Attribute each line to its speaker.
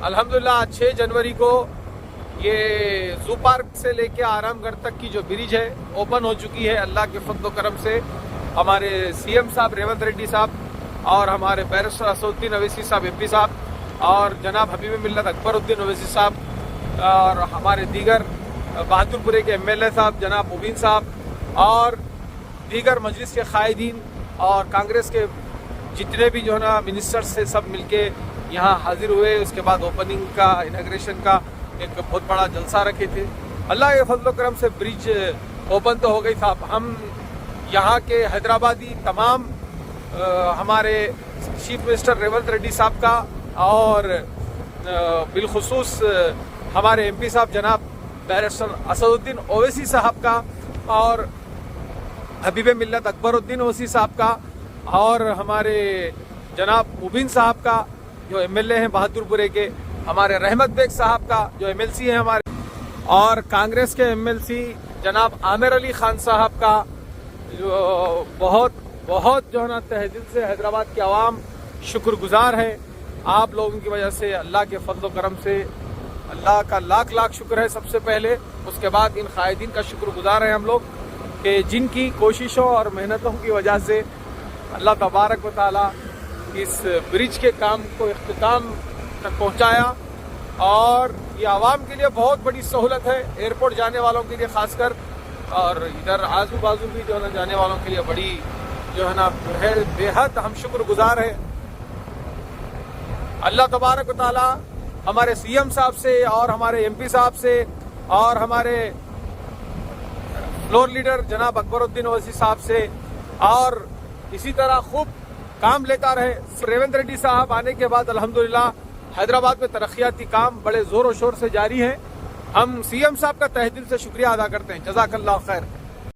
Speaker 1: अल्हम्दुलिल्लाह 6 जनवरी को ये जू पार्क से लेके आरामगढ़ तक की जो ब्रिज है ओपन हो चुकी है। अल्लाह के फضل करम से हमारे सीएम साहब रेवंत रेड्डी साहब और हमारे बैरिस्टर असदुद्दीन ओवैसी साहब एमपी साहब और जनाब हबीब मिल्लत अकबरुद्दीन ओवैसी साहब और हमारे दीगर बहादुरपुरे के एमएलए साहब जनाब मुबीन साहब और दीगर मजलिस के कायदीन और कांग्रेस के जितने भी जो है ना मिनिस्टर्स से सब मिलके यहाँ हाजिर हुए। उसके बाद ओपनिंग का इनॉग्रेशन का एक बहुत बड़ा जलसा रखे थे। अल्लाह के फضل करम से ब्रिज ओपन तो हो गई था। हम यहाँ के हैदराबादी तमाम हमारे चीफ मिनिस्टर रेवंत रेड्डी साहब का और बिलखुसूस हमारे एमपी साहब जनाब बैरिस्टर असदुद्दीन ओवैसी साहब का और हबीब मिल्लत अकबरुद्दीन ओवैसी साहब का और हमारे जनाब मुबीन साहब का जो एमएलए हैं बहादुरपुरे के, हमारे रहमत बेग साहब का जो एमएलसी हैं हमारे, और कांग्रेस के एमएलसी जनाब आमिर अली खान साहब का जो बहुत जो है ना तहे दिल से हैदराबाद की आवाम शुक्रगुजार है। आप लोगों की वजह से अल्लाह के फضل करम से अल्लाह का लाख लाख शुक्र है सबसे पहले। उसके बाद इन कायदीन का शुक्रगुजार है हम लोग कि जिनकी कोशिशों और मेहनतों की वजह से अल्लाह तबारक व तआला इस ब्रिज के काम को इख्तिताम तक पहुंचाया। और ये आवाम के लिए बहुत बड़ी सहूलत है, एयरपोर्ट जाने वालों के लिए खासकर, और इधर आजू बाजू भी जो है ना जाने वालों के लिए बड़ी जो है ना बेहद हम शुक्रगुजार हैं। अल्लाह तबारक व तआला हमारे सीएम साहब से और हमारे एमपी साहब से और हमारे फ्लोर लीडर जनाब अकबरुद्दीन ओवैसी साहब से और इसी तरह खूब काम लेता रहे। रेवंत रेड्डी साहब आने के बाद अल्हम्दुलिल्लाह हैदराबाद में तरक्याती काम बड़े जोर और शोर से जारी हैं। हम सीएम साहब का तहे दिल से शुक्रिया अदा करते हैं। जज़ाकल्लाह खैर।